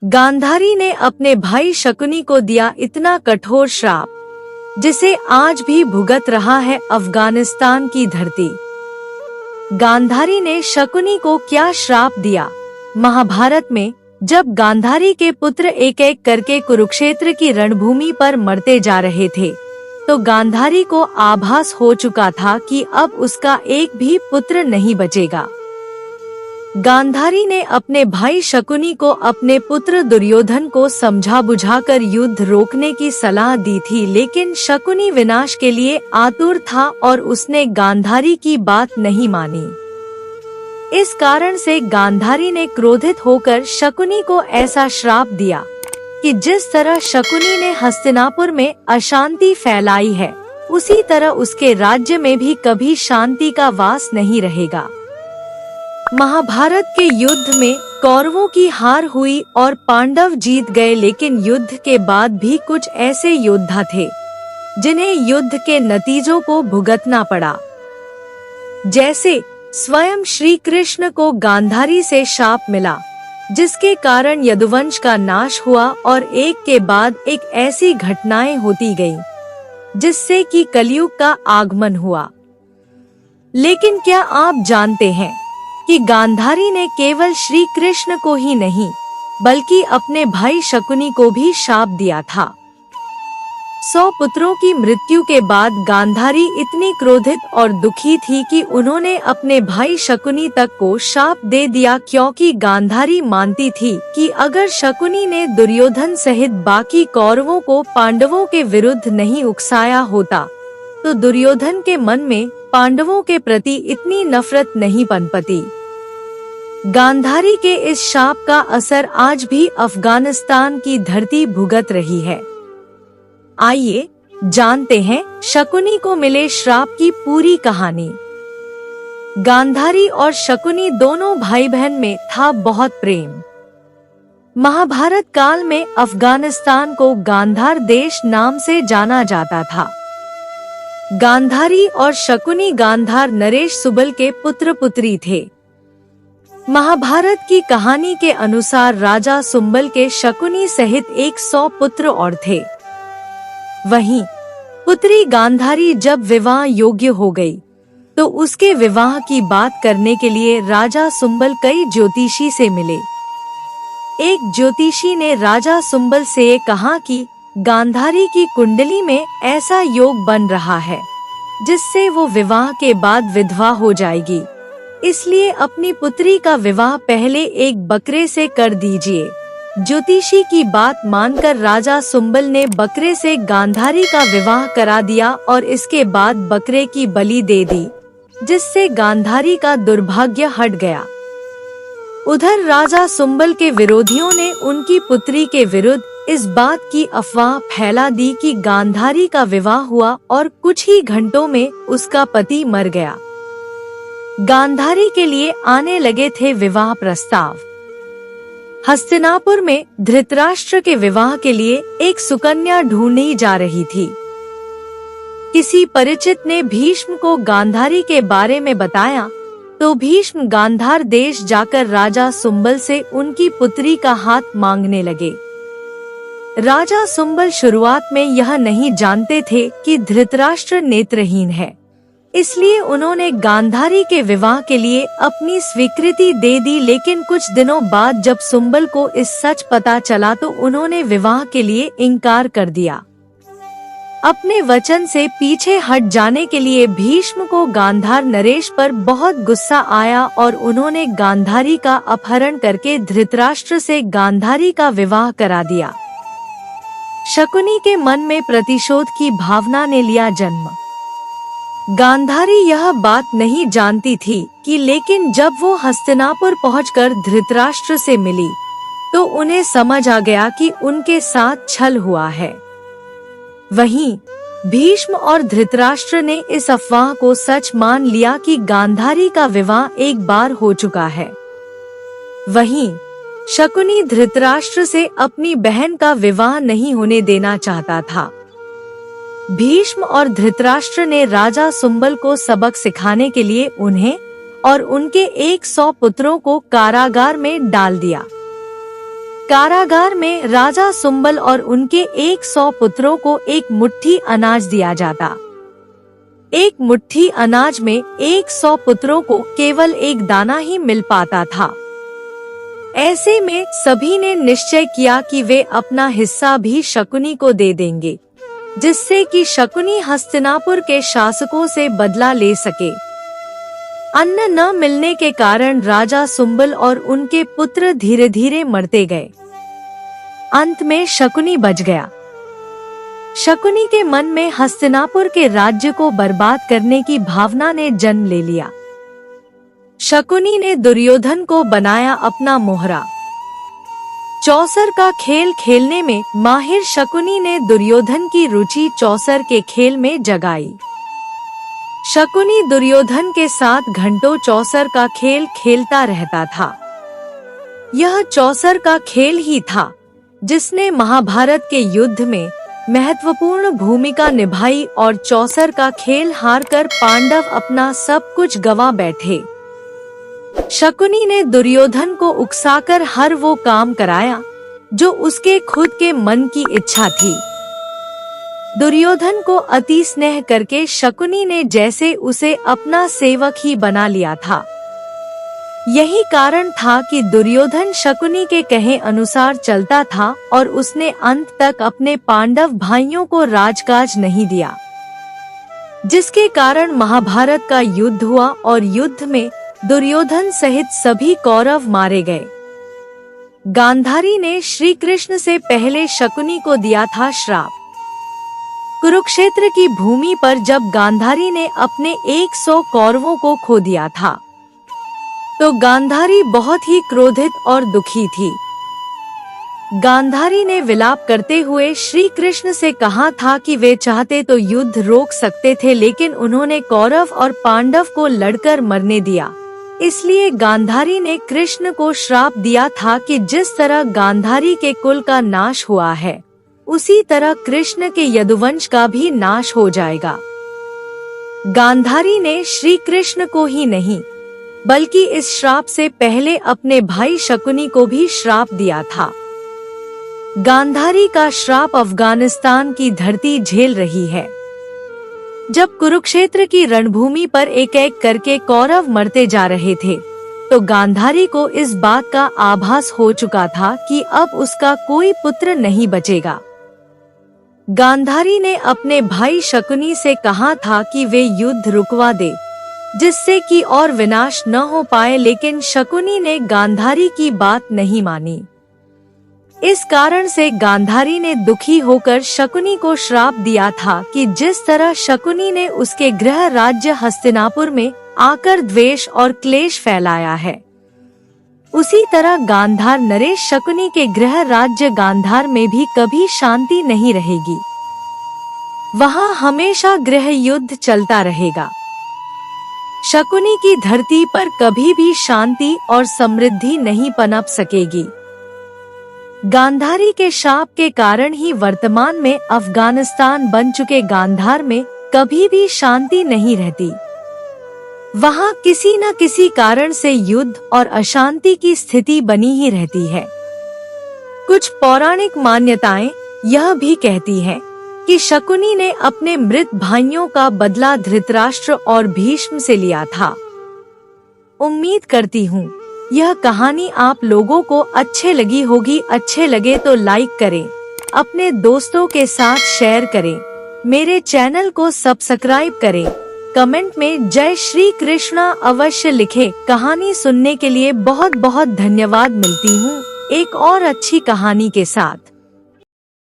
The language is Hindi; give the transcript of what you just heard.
गांधारी ने अपने भाई शकुनी को दिया इतना कठोर श्राप, जिसे आज भी भुगत रहा है अफगानिस्तान की धरती। गांधारी ने शकुनी को क्या श्राप दिया? महाभारत में जब गांधारी के पुत्र एक एक करके कुरुक्षेत्र की रणभूमि पर मरते जा रहे थे, तो गांधारी को आभास हो चुका था कि अब उसका एक भी पुत्र नहीं बचेगा। गांधारी ने अपने भाई शकुनी को अपने पुत्र दुर्योधन को समझा बुझाकर युद्ध रोकने की सलाह दी थी, लेकिन शकुनी विनाश के लिए आतुर था और उसने गांधारी की बात नहीं मानी। इस कारण से गांधारी ने क्रोधित होकर शकुनी को ऐसा श्राप दिया कि जिस तरह शकुनी ने हस्तिनापुर में अशांति फैलाई है, उसी तरह उसके राज्य में भी कभी शांति का वास नहीं रहेगा। महाभारत के युद्ध में कौरवों की हार हुई और पांडव जीत गए, लेकिन युद्ध के बाद भी कुछ ऐसे योद्धा थे जिन्हें युद्ध के नतीजों को भुगतना पड़ा। जैसे स्वयं श्री कृष्ण को गांधारी से शाप मिला, जिसके कारण यदुवंश का नाश हुआ और एक के बाद एक ऐसी घटनाएं होती गईं, जिससे कि कलयुग का आगमन हुआ। लेकिन क्या आप जानते हैं कि गांधारी ने केवल श्री कृष्ण को ही नहीं, बल्कि अपने भाई शकुनी को भी शाप दिया था। 100 पुत्रों की मृत्यु के बाद गांधारी इतनी क्रोधित और दुखी थी कि उन्होंने अपने भाई शकुनी तक को शाप दे दिया, क्योंकि गांधारी मानती थी कि अगर शकुनी ने दुर्योधन सहित बाकी कौरवों को पांडवों के विरुद्ध नहीं उकसाया होता, तो दुर्योधन के मन में पांडवों के प्रति इतनी नफरत नहीं पनपती। गांधारी के इस शाप का असर आज भी अफगानिस्तान की धरती भुगत रही है। आइए जानते हैं शकुनी को मिले श्राप की पूरी कहानी। गांधारी और शकुनी दोनों भाई बहन में था बहुत प्रेम। महाभारत काल में अफगानिस्तान को गांधार देश नाम से जाना जाता था। गांधारी और शकुनी गांधार नरेश सुबल के पुत्र पुत्री थे। महाभारत की कहानी के अनुसार राजा सुंबल के शकुनी सहित 100 पुत्र और थे। वहीं पुत्री गांधारी जब विवाह योग्य हो गई, तो उसके विवाह की बात करने के लिए राजा सुंबल कई ज्योतिषी से मिले। एक ज्योतिषी ने राजा सुंबल से ये कहा कि गांधारी की कुंडली में ऐसा योग बन रहा है जिससे वो विवाह के बाद विधवा हो जाएगी, इसलिए अपनी पुत्री का विवाह पहले एक बकरे से कर दीजिए। ज्योतिषी की बात मानकर राजा सुंबल ने बकरे से गांधारी का विवाह करा दिया और इसके बाद बकरे की बलि दे दी, जिससे गांधारी का दुर्भाग्य हट गया। उधर राजा सुंबल के विरोधियों ने उनकी पुत्री के विरुद्ध इस बात की अफवाह फैला दी कि गांधारी का विवाह हुआ और कुछ ही घंटों में उसका पति मर गया। गांधारी के लिए आने लगे थे विवाह प्रस्ताव। हस्तिनापुर में धृतराष्ट्र के विवाह के लिए एक सुकन्या ढूंढी जा रही थी। किसी परिचित ने भीष्म को गांधारी के बारे में बताया, तो भीष्म गांधार देश जाकर राजा सुंबल से उनकी पुत्री का हाथ मांगने लगे। राजा सुंबल शुरुआत में यह नहीं जानते थे कि धृतराष्ट्र नेत्रहीन है, इसलिए उन्होंने गांधारी के विवाह के लिए अपनी स्वीकृति दे दी। लेकिन कुछ दिनों बाद जब सुंबल को इस सच पता चला, तो उन्होंने विवाह के लिए इनकार कर दिया। अपने वचन से पीछे हट जाने के लिए भीष्म को गांधार नरेश पर बहुत गुस्सा आया और उन्होंने गांधारी का अपहरण करके धृतराष्ट्र से गांधारी का विवाह करा दिया। शकुनी के मन में प्रतिशोध की भावना ने लिया जन्म। गांधारी यह बात नहीं जानती थी कि लेकिन जब वो हस्तिनापुर पहुंचकर धृतराष्ट्र से मिली, तो उन्हें समझ आ गया कि उनके साथ छल हुआ है। वहीं भीष्म और धृतराष्ट्र ने इस अफवाह को सच मान लिया कि गांधारी का विवाह एक बार हो चुका है। वहीं शकुनी धृतराष्ट्र से अपनी बहन का विवाह नहीं होने देना चाहता था। भीष्म और धृतराष्ट्र ने राजा सुंबल को सबक सिखाने के लिए उन्हें और उनके 100 पुत्रों को कारागार में डाल दिया। कारागार में राजा सुंबल और उनके 100 पुत्रों को एक मुट्ठी अनाज दिया जाता। एक मुट्ठी अनाज में 100 पुत्रों को केवल एक दाना ही मिल पाता था। ऐसे में सभी ने निश्चय किया कि वे अपना हिस्सा भी शकुनी को दे देंगे, जिससे कि शकुनी हस्तिनापुर के शासकों से बदला ले सके। अन्न न मिलने के कारण राजा सुंबल और उनके पुत्र धीरे धीरे मरते गए। अंत में शकुनी बच गया। शकुनी के मन में हस्तिनापुर के राज्य को बर्बाद करने की भावना ने जन्म ले लिया। शकुनी ने दुर्योधन को बनाया अपना मोहरा। चौसर का खेल खेलने में माहिर शकुनी ने दुर्योधन की रुचि चौसर के खेल में जगाई। शकुनी दुर्योधन के साथ घंटों चौसर का खेल खेलता रहता था। यह चौसर का खेल ही था जिसने महाभारत के युद्ध में महत्वपूर्ण भूमिका निभाई और चौसर का खेल हारकर पांडव अपना सब कुछ गंवा बैठे। शकुनी ने दुर्योधन को उकसाकर हर वो काम कराया जो उसके खुद के मन की इच्छा थी। दुर्योधन को अति स्नेह करके शकुनी ने जैसे उसे अपना सेवक ही बना लिया था। यही कारण था कि दुर्योधन शकुनी के कहे अनुसार चलता था और उसने अंत तक अपने पांडव भाइयों को राजकाज नहीं दिया, जिसके कारण महाभारत का युद्ध हुआ और युद्ध में दुर्योधन सहित सभी कौरव मारे गए। गांधारी ने श्री कृष्ण से पहले शकुनी को दिया था श्राप। कुरुक्षेत्र की भूमि पर जब गांधारी ने अपने 100 कौरवों को खो दिया था तो गांधारी बहुत ही क्रोधित और दुखी थी। गांधारी ने विलाप करते हुए श्री कृष्ण से कहा था कि वे चाहते तो युद्ध रोक सकते थे, लेकिन उन्होंने कौरव और पांडव को लड़कर मरने दिया। इसलिए गांधारी ने कृष्ण को श्राप दिया था कि जिस तरह गांधारी के कुल का नाश हुआ है, उसी तरह कृष्ण के यदुवंश का भी नाश हो जाएगा। गांधारी ने श्री कृष्ण को ही नहीं बल्कि इस श्राप से पहले अपने भाई शकुनी को भी श्राप दिया था। गांधारी का श्राप अफगानिस्तान की धरती झेल रही है। जब कुरुक्षेत्र की रणभूमि पर एक एक करके कौरव मरते जा रहे थे तो गांधारी को इस बात का आभास हो चुका था कि अब उसका कोई पुत्र नहीं बचेगा। गांधारी ने अपने भाई शकुनी से कहा था कि वे युद्ध रुकवा दे, जिससे कि और विनाश न हो पाए, लेकिन शकुनी ने गांधारी की बात नहीं मानी। इस कारण से गांधारी ने दुखी होकर शकुनी को श्राप दिया था कि जिस तरह शकुनी ने उसके गृह राज्य हस्तिनापुर में आकर द्वेष और क्लेश फैलाया है, उसी तरह गांधार नरेश शकुनी के गृह राज्य गांधार में भी कभी शांति नहीं रहेगी। वहाँ हमेशा गृह युद्ध चलता रहेगा। शकुनी की धरती पर कभी भी शांति और समृद्धि नहीं पनप सकेगी। गांधारी के शाप के कारण ही वर्तमान में अफगानिस्तान बन चुके गांधार में कभी भी शांति नहीं रहती। वहाँ किसी न किसी कारण से युद्ध और अशांति की स्थिति बनी ही रहती है। कुछ पौराणिक मान्यताएं यह भी कहती हैं कि शकुनी ने अपने मृत भाइयों का बदला धृतराष्ट्र और भीष्म से लिया था। उम्मीद करती हूँ यह कहानी आप लोगों को अच्छे लगी होगी। अच्छे लगे तो लाइक करें, अपने दोस्तों के साथ शेयर करें, मेरे चैनल को सब्सक्राइब करें, कमेंट में जय श्री कृष्णा अवश्य लिखें। कहानी सुनने के लिए बहुत बहुत धन्यवाद। मिलती हूँ एक और अच्छी कहानी के साथ।